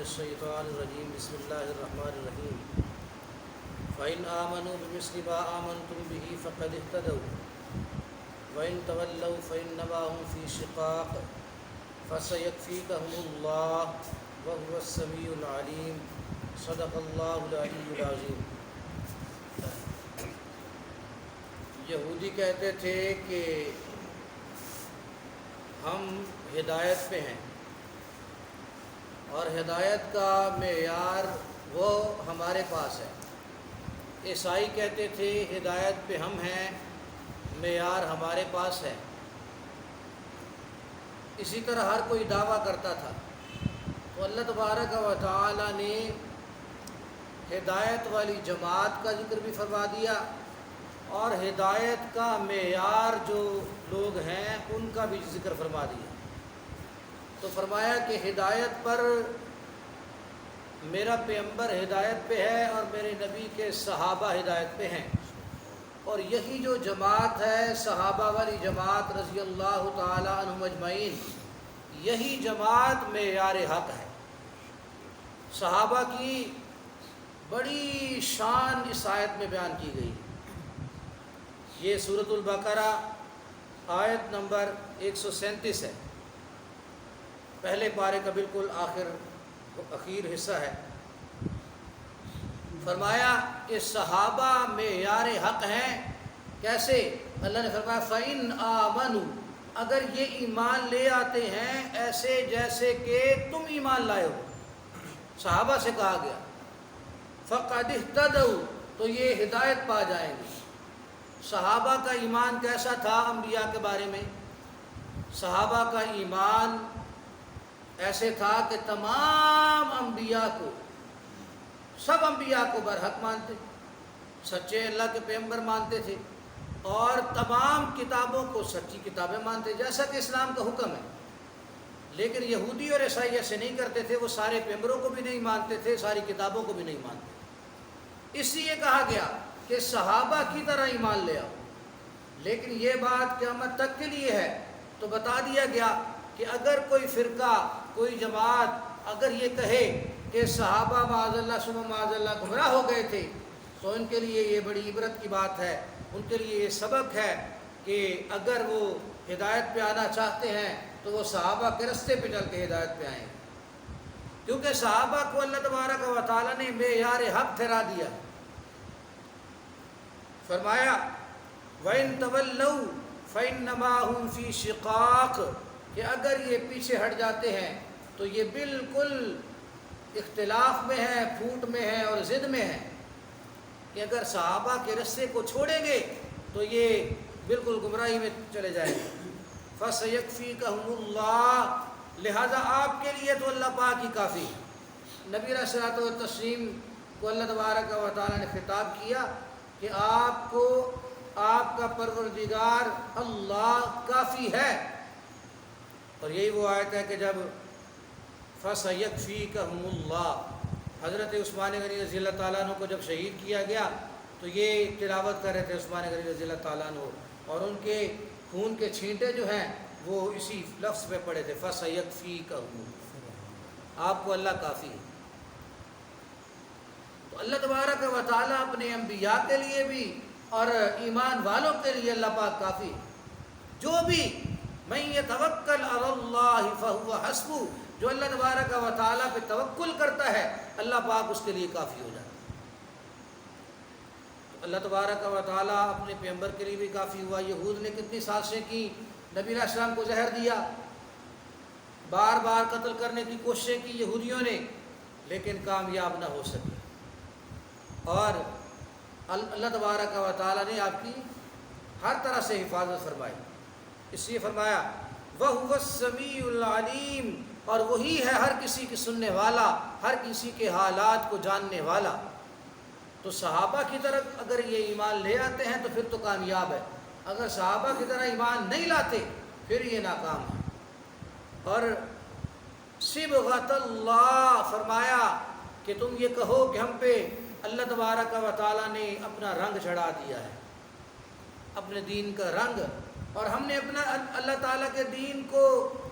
الشیطان الرجیم بسم اللہ الرحمن الرحیم فَإِنْ آمَنُوا بِمِثْلِ مَا آمَنْتُمْ بِهِ فَقَدِ اهْتَدَوْا وَإِنْ تَوَلَّوْا فَإِنَّمَا هُمْ فِي شِقَاقٍ فَسَيَكْفِيكَهُمُ اللَّهُ وَهُوَ السَّمِيعُ الْعَلِيمُ صدق اللہ العلی العظیم۔ یہودی کہتے تھے کہ ہم ہدایت پہ ہیں اور ہدایت کا معیار وہ ہمارے پاس ہے۔ عیسائی کہتے تھے ہدایت پہ ہم ہیں، معیار ہمارے پاس ہے۔ اسی طرح ہر کوئی دعویٰ کرتا تھا، تو اللہ تبارک و تعالی نے ہدایت والی جماعت کا ذکر بھی فرما دیا اور ہدایت کا معیار جو لوگ ہیں ان کا بھی ذکر فرما دیا۔ تو فرمایا کہ ہدایت پر میرا پیغمبر ہدایت پہ ہے اور میرے نبی کے صحابہ ہدایت پہ ہیں، اور یہی جو جماعت ہے صحابہ والی جماعت رضی اللہ تعالی عنہم اجمعین، یہی جماعت معیار حق ہے۔ صحابہ کی بڑی شان اس آیت میں بیان کی گئی۔ یہ سورۃ البقرہ آیت نمبر 137 ہے، پہلے پارے کا بالکل اخیر حصہ ہے۔ فرمایا کہ صحابہ معیار حق ہیں۔ کیسے؟ اللہ نے فرمایا فَإِنْ آمَنُوا، اگر یہ ایمان لے آتے ہیں ایسے جیسے کہ تم ایمان لائے ہو۔ صحابہ سے کہا گیا فَقَدِ اهْتَدَوْا، تو یہ ہدایت پا جائیں گے۔ صحابہ کا ایمان کیسا تھا انبیاء کے بارے میں؟ صحابہ کا ایمان ایسے تھا کہ تمام انبیاء کو، سب انبیاء کو برحق مانتے، سچے اللہ کے پیغمبر مانتے تھے، اور تمام کتابوں کو سچی کتابیں مانتے، جیسا کہ اسلام کا حکم ہے۔ لیکن یہودی اور عیسائی ایسے نہیں کرتے تھے، وہ سارے پیغمبروں کو بھی نہیں مانتے تھے، ساری کتابوں کو بھی نہیں مانتے۔ اس لیے کہا گیا کہ صحابہ کی طرح ایمان لے آؤ۔ لیکن یہ بات قیامت تک کے لیے ہے، تو بتا دیا گیا کہ اگر کوئی فرقہ، کوئی جماعت اگر یہ کہے کہ صحابہ معاذ اللہ ثم معاذ اللہ گمراہ ہو گئے تھے، تو ان کے لیے یہ بڑی عبرت کی بات ہے، ان کے لیے یہ سبق ہے کہ اگر وہ ہدایت پہ آنا چاہتے ہیں تو وہ صحابہ کے رستے پہ چل کے ہدایت پہ آئیں، کیونکہ صحابہ کو اللہ تبارک و تعالیٰ نے معیار حق ٹھہرا دیا۔ فرمایا وَإِن تَوَلَّوْا فَإِنَّمَا هُمْ فِي شِقَاقٍ، کہ اگر یہ پیچھے ہٹ جاتے ہیں تو یہ بالکل اختلاف میں ہیں، پھوٹ میں ہیں اور ضد میں ہیں، کہ اگر صحابہ کے رستے کو چھوڑیں گے تو یہ بالکل گمراہی میں چلے جائیں گے۔ فَسَيَكْفِيكَهُمُ اللَّهُ، لہذا آپ کے لیے تو اللہ پاک ہی کافی ہے۔ نبی علیہ الصلوۃ والتسلیم کو اللہ تبارک و تعالیٰ نے خطاب کیا کہ آپ کو آپ کا پروردگار اللہ کافی ہے، اور یہی وہ آیت ہے کہ جب فَسَيَكْفِيكَهُمُ اللَّهُ، حضرت عثمان غنی رضی اللہ تعالیٰ عنہ کو جب شہید کیا گیا تو یہ تلاوت کر رہے تھے عثمان غنی رضی اللہ تعالیٰ عنہ، اور ان کے خون کے چھینٹے جو ہیں وہ اسی لفظ پہ پڑے تھے فَسَيَكْفِيكَهُمُ، آپ کو اللہ کافی ہے۔ تو اللہ تبارک و تعالیٰ اپنے انبیاء کے لیے بھی اور ایمان والوں کے لیے اللہ پاک کافی ہے۔ جو بھی مَن يَتَوَكَّلْ عَلَى اللَّهِ فَهُوَ حَسْبُهُ، جو اللہ تبارک و تعالیٰ پہ توکل کرتا ہے اللہ پاک اس کے لیے کافی ہو جاتا ہے۔ تو اللہ تبارک و تعالیٰ اپنے پیغمبر کے لیے بھی کافی ہوا۔ یہود نے کتنی سازشیں کی، نبی علیہ السلام کو زہر دیا، بار بار قتل کرنے کی کوششیں کی یہودیوں نے، لیکن کامیاب نہ ہو سکی، اور اللہ تبارک و تعالیٰ نے آپ کی ہر طرح سے حفاظت فرمائی۔ اس لیے فرمایا وَهُوَ السَّمِيعُ الْعَلِيمُ، اور وہی ہے ہر کسی کی سننے والا، ہر کسی کے حالات کو جاننے والا۔ تو صحابہ کی طرف اگر یہ ایمان لے آتے ہیں تو پھر تو کامیاب ہے، اگر صحابہ کی طرح ایمان نہیں لاتے پھر یہ ناکام ہے۔ اور صبغۃ اللہ، فرمایا کہ تم یہ کہو کہ ہم پہ اللہ تبارک و تعالیٰ نے اپنا رنگ چڑھا دیا ہے، اپنے دین کا رنگ، اور ہم نے اپنا اللہ تعالیٰ کے دین کو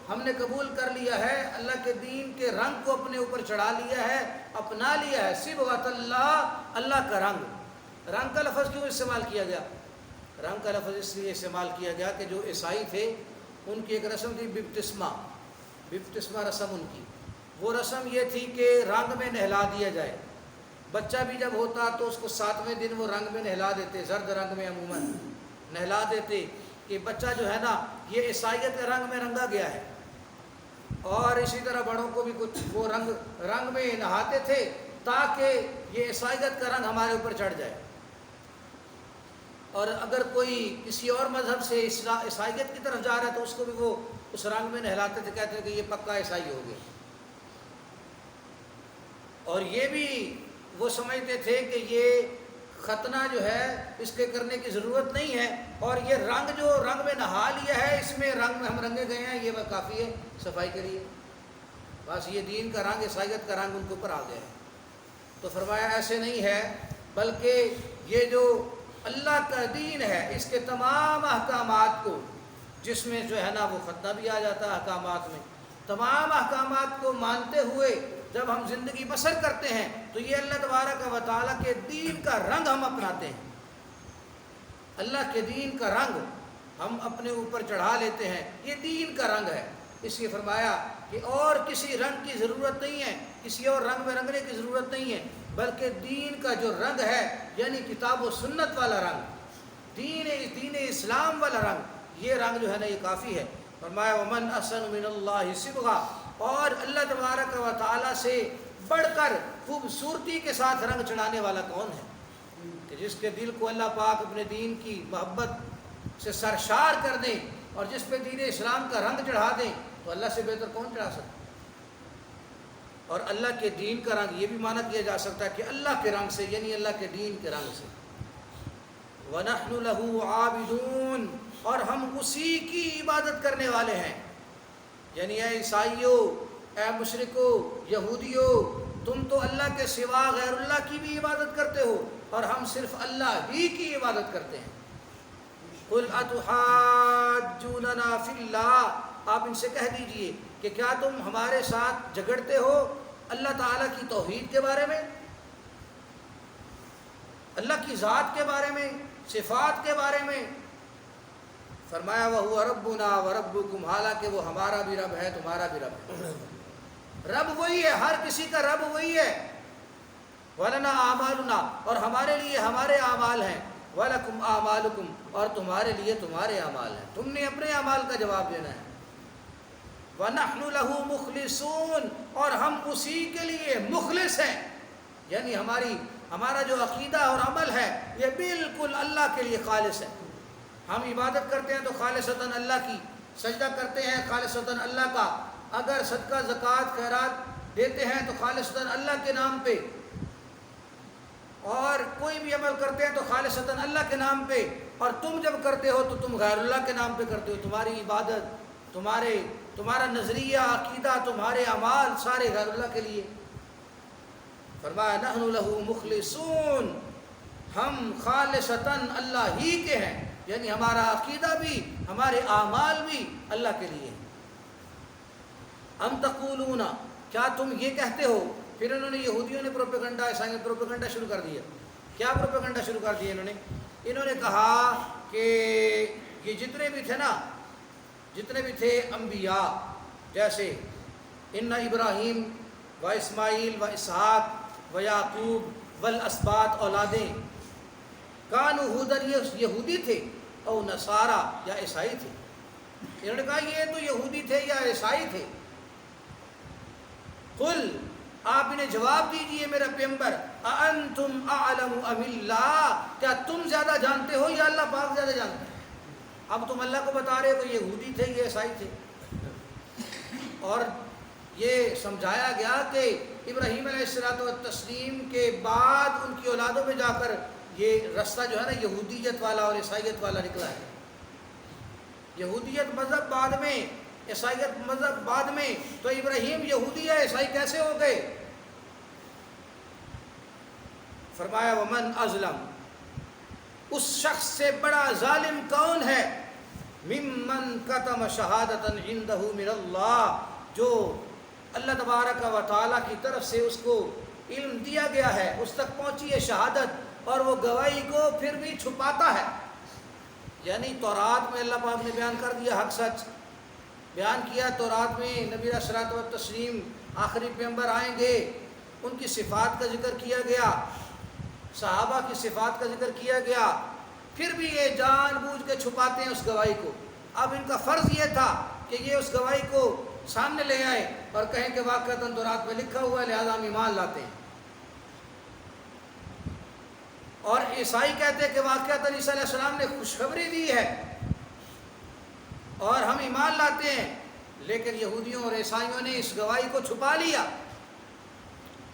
ہم نے قبول کر لیا ہے، اللہ کے دین کے رنگ کو اپنے اوپر چڑھا لیا ہے، اپنا لیا ہے۔ صبغۃ اللہ، اللہ کا رنگ۔ رنگ کا لفظ کیوں استعمال کیا گیا؟ رنگ کا لفظ اس لیے استعمال کیا گیا کہ جو عیسائی تھے ان کی ایک رسم تھی بپتسمہ رسم ان کی۔ وہ رسم یہ تھی کہ رنگ میں نہلا دیا جائے۔ بچہ بھی جب ہوتا تو اس کو 7ویں دن وہ رنگ میں نہلا دیتے، زرد رنگ میں عموماً نہلا دیتے کہ بچہ جو ہے نا یہ عیسائیت کے رنگ میں رنگا گیا ہے۔ اور اسی طرح بڑوں کو بھی کچھ وہ رنگ میں نہاتے تھے تاکہ یہ عیسائیت کا رنگ ہمارے اوپر چڑھ جائے۔ اور اگر کوئی کسی اور مذہب سے عیسائیت کی طرف جا رہا ہے تو اس کو بھی وہ اس رنگ میں نہلاتے تھے، کہتے تھے کہ یہ پکا عیسائی ہو گیا۔ اور یہ بھی وہ سمجھتے تھے کہ یہ ختنہ جو ہے اس کے کرنے کی ضرورت نہیں ہے، اور یہ رنگ جو رنگ میں نہا لیا ہے اس میں رنگ میں ہم رنگے گئے ہیں، یہ کافی ہے صفائی کے لیے، بس یہ دین کا رنگ عیسائیت کا رنگ ان کے اوپر آ گیا ہے۔ تو فرمایا ایسے نہیں ہے، بلکہ یہ جو اللہ کا دین ہے اس کے تمام احکامات کو، جس میں جو ہے نا وہ ختنہ بھی آ جاتا ہے احکامات میں، تمام احکامات کو مانتے ہوئے جب ہم زندگی بسر کرتے ہیں تو یہ اللہ تبارک و تعالیٰ کے دین کا رنگ ہم اپناتے ہیں۔ اللہ کے دین کا رنگ ہم اپنے اوپر چڑھا لیتے ہیں، یہ دین کا رنگ ہے۔ اس لیے فرمایا کہ اور کسی رنگ کی ضرورت نہیں ہے، کسی اور رنگ میں رنگنے کی ضرورت نہیں ہے، بلکہ دین کا جو رنگ ہے یعنی کتاب و سنت والا رنگ، دین اسلام والا رنگ، یہ رنگ جو ہے نا یہ کافی ہے۔ فرمایا ومن احسن من اللہ صبغہ، اور اللہ تبارک و تعالیٰ سے بڑھ کر خوبصورتی کے ساتھ رنگ چڑھانے والا کون ہے؟ کہ جس کے دل کو اللہ پاک اپنے دین کی محبت سے سرشار کر دیں اور جس پہ دین اسلام کا رنگ چڑھا دیں، تو اللہ سے بہتر کون چڑھا سکتا؟ اور اللہ کے دین کا رنگ یہ بھی معنی کیا جا سکتا ہے کہ اللہ کے رنگ سے، یعنی اللہ کے دین کے رنگ سے۔ وَنَحْنُ لَهُ عَابِدُونَ، اور ہم اسی کی عبادت کرنے والے ہیں۔ یعنی اے عیسائیوں، اے مشرکو، یہودیوں، تم تو اللہ کے سوا غیر اللہ کی بھی عبادت کرتے ہو، اور ہم صرف اللہ ہی کی عبادت کرتے ہیں۔ قُلْ أَتُحَاجُّونَنَا فِي اللَّهِ، آپ ان سے کہہ دیجئے کہ کیا تم ہمارے ساتھ جھگڑتے ہو اللہ تعالیٰ کی توحید کے بارے میں، اللہ کی ذات کے بارے میں، صفات کے بارے میں؟ فرمایا وَهُوَ رَبُّنَا وَرَبُّكُمْ، حالانکہ وہ ہمارا بھی رب ہے تمہارا بھی رب ہے۔ رب وہی ہے، ہر کسی کا رب وہی ہے۔ وَلَنَا أَعْمَالُنَا، اور ہمارے لیے ہمارے اعمال ہیں، وَلَكُمْ أَعْمَالُكُمْ، اور تمہارے لیے تمہارے اعمال ہیں، تم نے اپنے اعمال کا جواب دینا ہے۔ وَنَحْنُ لَهُ مُخْلِصُونَ، اور ہم اسی کے لیے مخلص ہیں، یعنی ہمارا جو عقیدہ اور عمل ہے یہ بالکل اللہ کے لیے خالص ہے۔ ہم عبادت کرتے ہیں تو خالصتاً اللہ کی، سجدہ کرتے ہیں خالصتاً اللہ کا، اگر صدقہ زکوٰۃ خیرات دیتے ہیں تو خالصتاً اللہ کے نام پہ، اور کوئی بھی عمل کرتے ہیں تو خالصتاً اللہ کے نام پہ۔ اور تم جب کرتے ہو تو تم غیر اللہ کے نام پہ کرتے ہو، تمہاری عبادت، تمہارا نظریہ، عقیدہ، تمہارے اعمال سارے غیر اللہ کے لیے۔ فرمایا نحن لہ مخلصون، ہم خالصتاً اللہ ہی کے ہیں، یعنی ہمارا عقیدہ بھی ہمارے اعمال بھی اللہ کے لیے۔ ام تقولون، کیا تم یہ کہتے ہو؟ پھر انہوں نے یہودیوں نے پروپیگنڈا، عیسائیوں نے پروپیگنڈا شروع کر دیا۔ کیا پروپیگنڈا شروع کر دیا انہوں نے کہا کہ یہ جتنے بھی تھے انبیاء، جیسے ان ابراہیم و اسماعیل و اسحاق و یعقوب والاسباط اولادیں، کانوا ھودن، یہودی تھے، او نصارا، یا عیسائی تھے۔ انہوں نے کہا یہ تو یہودی تھے یا عیسائی تھے۔ قل، آپ انہیں جواب دیجئے میرا پیغمبر، اانتم اعلم ام اللہ، کیا تم زیادہ جانتے ہو یا اللہ پاک زیادہ جانتے ہیں؟ اب تم اللہ کو بتا رہے ہو کہ یہودی تھے، یہ عیسائی تھے۔ اور یہ سمجھایا گیا کہ ابراہیم علیہ الصلوۃ والتسلیم کے بعد ان کی اولادوں میں جا کر یہ رستہ جو ہے نا یہودیت والا اور عیسائیت والا نکلا ہے۔ یہودیت مذہب بعد میں، عیسائیت مذہب بعد میں، تو ابراہیم یہودی ہے، عیسائی کیسے ہو گئے؟ فرمایا ومن اظلم، اس شخص سے بڑا ظالم کون ہے؟ ممن کتم شہادتاً عندہ من اللہ، جو اللہ تبارک و تعالیٰ کی طرف سے اس کو علم دیا گیا ہے، اس تک پہنچی ہے شہادت، اور وہ گواہی کو پھر بھی چھپاتا ہے۔ یعنی تورات میں اللہ پاک نے بیان کر دیا حق سچ، بیان کیا تورات میں نبی علیہ الصلوۃ والتسلیم آخری پیغمبر آئیں گے، ان کی صفات کا ذکر کیا گیا، صحابہ کی صفات کا ذکر کیا گیا، پھر بھی یہ جان بوجھ کے چھپاتے ہیں اس گواہی کو۔ اب ان کا فرض یہ تھا کہ یہ اس گواہی کو سامنے لے آئے اور کہیں کہ واقعتاً تورات میں لکھا ہوا ہے لہذا ہم ایمان لاتے ہیں۔ اور عیسائی کہتے ہیں کہ واقعتاً عیسیٰ علیہ السلام نے خوشخبری دی ہے اور ہم ایمان لاتے ہیں، لیکن یہودیوں اور عیسائیوں نے اس گواہی کو چھپا لیا۔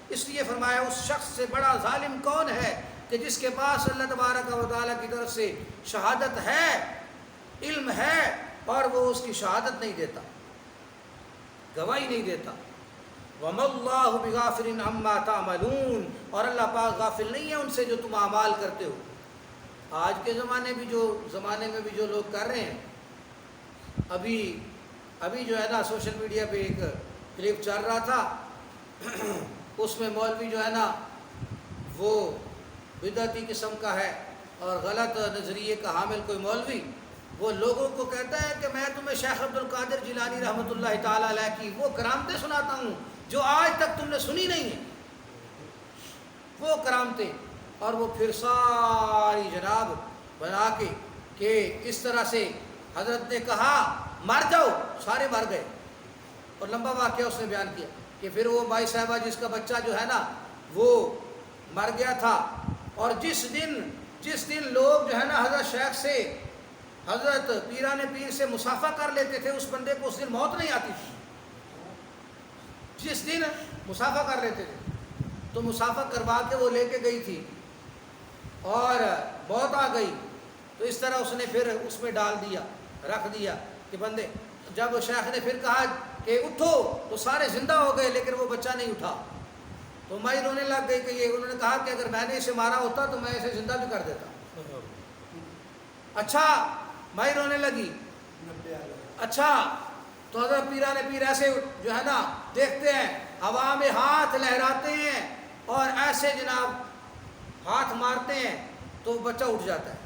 اس لیے فرمایا اس شخص سے بڑا ظالم کون ہے کہ جس کے پاس اللہ تبارک و تعالیٰ کی طرف سے شہادت ہے، علم ہے، اور وہ اس کی شہادت نہیں دیتا، گواہی نہیں دیتا۔ وَمَا اللَّهُ بِغَافِلٍ عَمَّا تَعْمَلُونَ، اور اللہ پاک غافل نہیں ہے ان سے جو تم اعمال کرتے ہو۔ آج کے زمانے میں بھی جو لوگ کر رہے ہیں، ابھی جو ہے نا سوشل میڈیا پہ ایک کلپ چل رہا تھا، اس میں مولوی جو ہے نا وہ بدعتی قسم کا ہے اور غلط نظریے کا حامل کوئی مولوی، وہ لوگوں کو کہتا ہے کہ میں تمہیں شیخ عبد القادر جیلانی رحمۃ اللہ تعالیٰ علیہ کی وہ کرامتیں سناتا ہوں جو آج تک تم نے سنی نہیں ہیں، وہ کرامتیں، اور وہ پھر ساری جناب بنا کے کہ اس طرح سے حضرت نے کہا مر جاؤ، سارے مر گئے، اور لمبا واقعہ اس نے بیان کیا کہ پھر وہ مائی صاحبہ جس کا بچہ جو ہے نا وہ مر گیا تھا، اور جس دن لوگ جو ہے نا حضرت شیخ سے، حضرت پیران پیر سے مسافہ کر لیتے تھے، اس بندے کو اس دن موت نہیں آتی تھی۔ جس دن مسافہ کر لیتے تھے تو مسافہ کروا کے وہ لے کے گئی تھی اور موت آ گئی، تو اس طرح اس نے پھر اس میں ڈال دیا، رکھ دیا کہ بندے، جب شیخ نے پھر کہا کہ اٹھو تو سارے زندہ ہو گئے لیکن وہ بچہ نہیں اٹھا، تو مائی رونے لگ گئی کہ انہوں نے کہا کہ اگر میں نے اسے مارا ہوتا تو میں اسے زندہ بھی کر دیتا۔ اچھا، مائی رونے لگی، اچھا تو حضرت پیران پیر ایسے جو ہے نا دیکھتے ہیں، ہوا میں ہاتھ لہراتے ہیں اور ایسے جناب ہاتھ مارتے ہیں تو بچہ اٹھ جاتا ہے،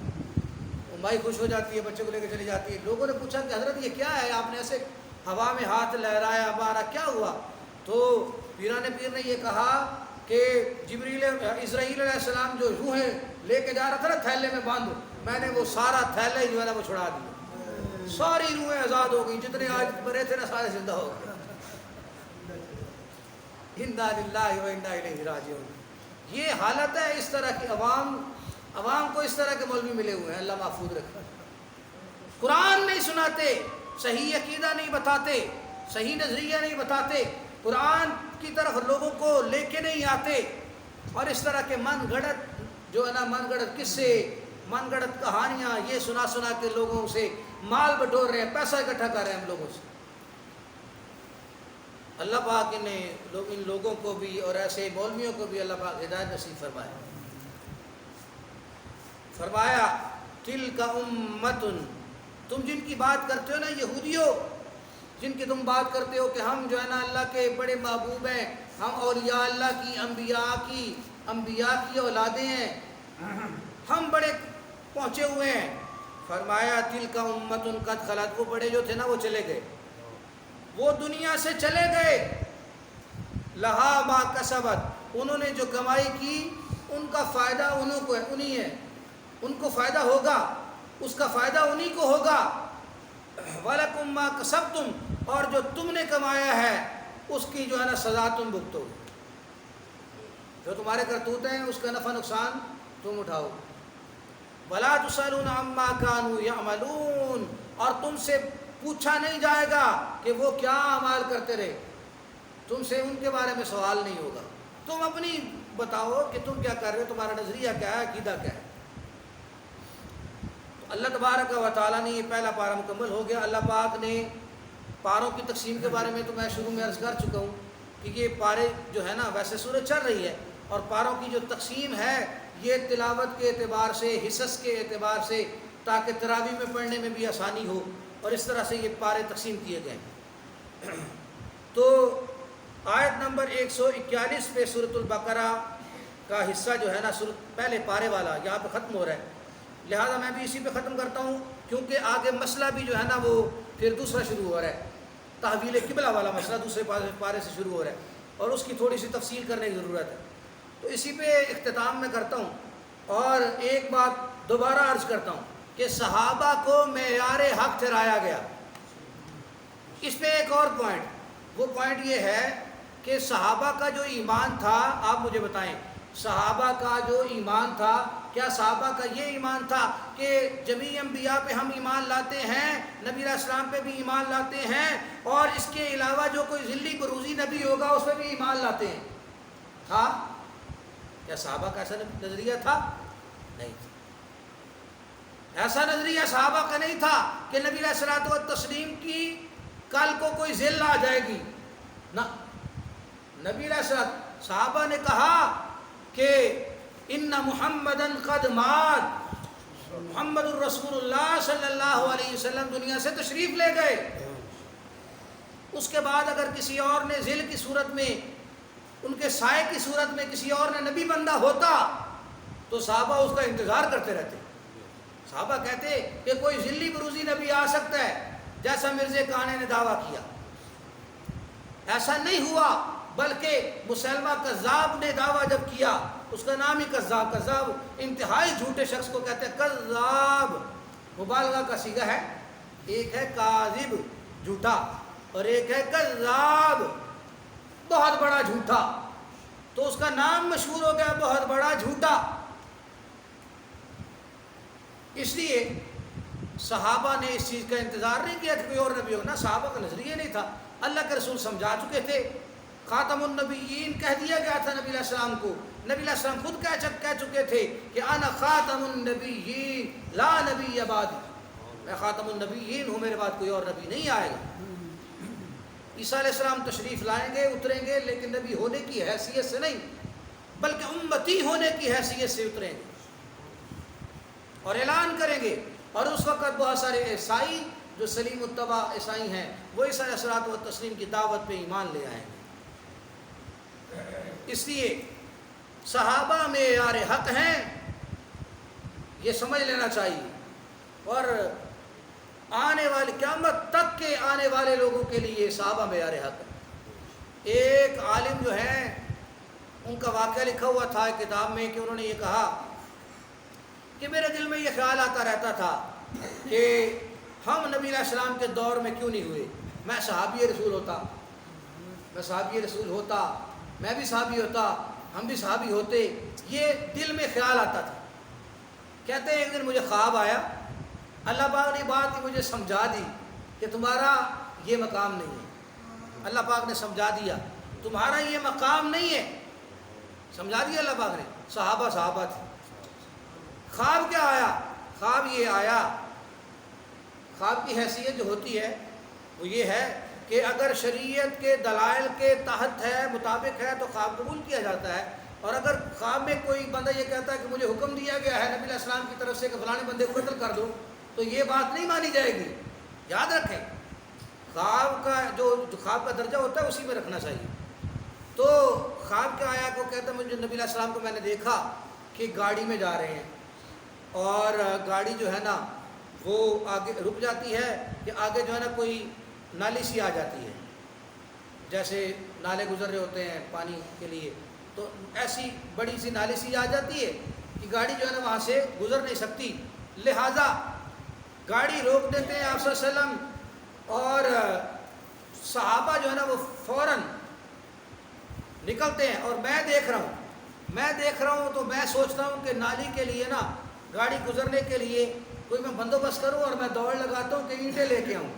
مائی خوش ہو جاتی ہے، بچے کو لے کے چلی جاتی ہے۔ لوگوں نے پوچھا کہ حضرت یہ کیا ہے، آپ نے ایسے ہوا میں ہاتھ لہرایا، ہمارا کیا ہوا؟ تو پیران پیر نے یہ کہا کہ اسرائیل علیہ السلام جو روحیں لے کے جا رہا تھا نا تھیلے میں باندھو، میں نے وہ سارا تھیلہ ہی جو ہے نا وہ چھڑا دیا، ساری روحیں آزاد ہو گئی، جتنے آج مرے تھے نا سارے زندہ ہو گئے۔ انا للہ و انا الیہ راجعون۔ یہ حالت ہے اس طرح کی، عوام کو اس طرح کے مولوی ملے ہوئے ہیں، اللہ محفوظ رکھے۔ قرآن نہیں سناتے، صحیح عقیدہ نہیں بتاتے، صحیح نظریہ نہیں بتاتے، قرآن کی طرف لوگوں کو لے کے نہیں آتے، اور اس طرح کے من گھڑت جو ہے نا من گھڑت قصے، من گھڑت کہانیاں یہ سنا کے لوگوں سے مال بٹور رہے ہیں، پیسہ اکٹھا کر رہے ہیں ہم لوگوں سے۔ اللہ پاک ان لوگوں کو بھی اور ایسے مولویوں کو بھی اللہ پاک ہدایت نصیب فرمائے۔ فرمایا تلک امۃ، تم جن کی بات کرتے ہو نا یہودیوں، جن کی تم بات کرتے ہو کہ ہم جو ہے نا اللہ کے بڑے محبوب ہیں، ہم اولیاء اللہ کی، انبیاء کی اولادیں ہیں، ہم بڑے پہنچے ہوئے ہیں۔ فرمایا تلک امۃ قد خلت، وہ بڑے جو تھے نا وہ چلے گئے، وہ دنیا سے چلے گئے، لہا ما کسبت، انہوں نے جو کمائی کی ان کا فائدہ انہی ہے، ان کو فائدہ ہوگا، اس کا فائدہ انہی کو ہوگا۔ وَلَكُمْ مَا كَسَبْتُمْ، اور جو تم نے کمایا ہے اس کی جو ہے نا سزا تم بھگتو، جو تمہارے کرتوت ہیں اس کا نفع نقصان تم اٹھاؤ۔ وَلَا تُسْأَلُونَ عَمَّا كَانُوا يَعْمَلُونَ، اور تم سے پوچھا نہیں جائے گا کہ وہ کیا اعمال کرتے رہے، تم سے ان کے بارے میں سوال نہیں ہوگا، تم اپنی بتاؤ کہ تم کیا کر رہے ہو، تمہارا نظریہ کیا ہے، عقیدہ کیا ہے۔ اللہ تبارک و تعالیٰ نے یہ پہلا پارہ مکمل ہو گیا۔ اللہ پاک نے پاروں کی تقسیم کے بارے میں تو میں شروع میں عرض کر چکا ہوں کہ یہ پارے جو ہے نا ویسے سورج چل رہی ہے، اور پاروں کی جو تقسیم ہے یہ تلاوت کے اعتبار سے، حصص کے اعتبار سے تاکہ تراویح میں پڑھنے میں بھی آسانی ہو، اور اس طرح سے یہ پارے تقسیم کیے گئے ہیں۔ تو آیت نمبر 141 پہ سورۃ البقرہ کا حصہ جو ہے نا پہلے پارے والا یہاں پہ ختم ہو رہا ہے، لہٰذا میں بھی اسی پہ ختم کرتا ہوں، کیونکہ آگے مسئلہ بھی جو ہے نا وہ پھر دوسرا شروع ہو رہا ہے، تحویل قبلہ والا مسئلہ دوسرے پارے سے شروع ہو رہا ہے، اور اس کی تھوڑی سی تفصیل کرنے کی ضرورت ہے۔ تو اسی پہ اختتام میں کرتا ہوں، اور ایک بات دوبارہ عرض کرتا ہوں کہ صحابہ کو معیار حق ٹھہرایا گیا۔ اس پہ ایک اور پوائنٹ، وہ پوائنٹ یہ ہے کہ صحابہ کا جو ایمان تھا، آپ مجھے بتائیں صحابہ کا جو ایمان تھا، کیا صحابہ کا یہ ایمان تھا کہ جمیع انبیاء پہ ہم ایمان لاتے ہیں، نبی علیہ السلام پہ بھی ایمان لاتے ہیں، اور اس کے علاوہ جو کوئی ذلی بروزی نبی ہوگا اس پہ بھی ایمان لاتے ہیں؟ تھا کیا صحابہ کا ایسا نظریہ تھا؟ نہیں تھا۔ ایسا نظریہ صحابہ کا نہیں تھا کہ نبی علیہ الصلوۃ والتسلیم کی کل کو کوئی ذل آ جائے گی، نہ، نبی علیہ السلام صحابہ نے کہا کہ ان محمدن قد مات، محمد الرسول اللہ صلی اللہ علیہ وسلم دنیا سے تشریف لے گئے۔ اس کے بعد اگر کسی اور نے ذل کی صورت میں، ان کے سائے کی صورت میں کسی اور نے نبی بندہ ہوتا تو صحابہ اس کا انتظار کرتے رہتے۔ صحابہ کہتے کہ کوئی ذلی بروزی نبی آ سکتا ہے، جیسا مرزا کانے نے دعویٰ کیا۔ ایسا نہیں ہوا، بلکہ مسلمہ کذاب نے دعویٰ جب کیا، اس کا نام ہی کذاب، کذاب انتہائی جھوٹے شخص کو کہتے ہیں کذاب، مبالغہ کا صیغہ ہے، ایک ہے کاذب جھوٹا اور ایک ہے کذاب بہت بڑا جھوٹا، تو اس کا نام مشہور ہو گیا بہت بڑا جھوٹا۔ اس لیے صحابہ نے اس چیز کا انتظار نہیں کیا کہ کوئی اور نبی ہو، نہ صحابہ کا نظریہ نہیں تھا، اللہ کے رسول سمجھا چکے تھے، خاتم النبیین کہہ دیا گیا تھا نبی علیہ السلام کو، نبی علیہ السلام خود کہہ چکے تھے کہ انا خاتم النبیین لا نبی بعدی، میں خاتم النبیین ہوں، میرے بعد کوئی اور نبی نہیں آئے گا۔ عیسیٰ علیہ السلام تشریف لائیں گے، اتریں گے، لیکن نبی ہونے کی حیثیت سے نہیں، بلکہ امتی ہونے کی حیثیت سے اتریں گے اور اعلان کریں گے، اور اس وقت بہت سارے عیسائی جو سلیم الطبع عیسائی ہیں وہ عیسیٰ علیہ الصلوۃ والتسلیم کی دعوت پہ ایمان لے آئیں گے۔ اس لیے صحابہ معیار حق ہیں، یہ سمجھ لینا چاہیے، اور آنے والے قیامت تک کے آنے والے لوگوں کے لیے صحابہ معیار حق ہے۔ ایک عالم جو ہیں ان کا واقعہ لکھا ہوا تھا ایک کتاب میں کہ انہوں نے یہ کہا کہ میرے دل میں یہ خیال آتا رہتا تھا کہ ہم نبی علیہ السلام کے دور میں کیوں نہیں ہوئے، میں صحابی رسول ہوتا، میں بھی صحابی ہوتا، ہم بھی صحابی ہوتے، یہ دل میں خیال آتا تھا۔ کہتے ہیں ایک دن مجھے خواب آیا، اللہ پاک نے بات مجھے سمجھا دی کہ تمہارا یہ مقام نہیں ہے، اللہ پاک نے سمجھا دیا تمہارا یہ مقام نہیں ہے، سمجھا دیا اللہ پاک نے۔ صحابہ تھے۔ خواب کیا آیا؟ خواب یہ آیا، خواب کی حیثیت جو ہوتی ہے وہ یہ ہے کہ اگر شریعت کے دلائل کے تحت ہے، مطابق ہے، تو خواب قبول کیا جاتا ہے، اور اگر خواب میں کوئی بندہ یہ کہتا ہے کہ مجھے حکم دیا گیا ہے نبی علیہ السلام کی طرف سے کہ فلانے بندے کو قتل کر دو، تو یہ بات نہیں مانی جائے گی۔ یاد رکھیں، خواب کا جو خواب کا درجہ ہوتا ہے اسی میں رکھنا چاہیے۔ تو خواب کیا آیا کو کہتا ہے مجھے نبی علیہ السلام کو میں نے دیکھا کہ گاڑی میں جا رہے ہیں، اور گاڑی جو ہے نا وہ آگے رک جاتی ہے کہ آگے جو ہے نا کوئی نالی سی آ جاتی ہے، جیسے نالے گزر رہے ہوتے ہیں پانی کے لیے، تو ایسی بڑی سی نالی سی آ جاتی ہے کہ گاڑی جو ہے نا وہاں سے گزر نہیں سکتی، لہٰذا گاڑی روک دیتے ہیں آپ صلی اللہ علیہ وسلم، اور صحابہ جو ہے نا وہ فوراً نکلتے ہیں، اور میں دیکھ رہا ہوں تو میں سوچتا ہوں کہ نالی کے لیے نا گاڑی گزرنے کے لیے کوئی میں بندوبست کروں، اور میں دوڑ لگاتا ہوں کہ اینٹیں لے کے آؤں،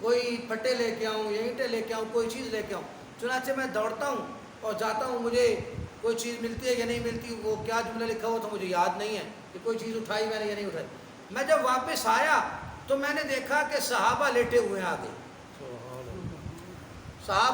کوئی پھٹے لے کے آؤں یا اینٹیں لے کے آؤں، کوئی چیز لے کے آؤں۔ چنانچہ میں دوڑتا ہوں اور جاتا ہوں، مجھے کوئی چیز ملتی ہے یا نہیں ملتی، وہ کیا جملہ لکھا ہوا تھا مجھے یاد نہیں ہے کہ کوئی چیز اٹھائی میں نے یا نہیں اٹھائی۔ میں جب واپس آیا تو میں نے دیکھا کہ صحابہ لیٹے ہوئے ہیں آگے، صحابہ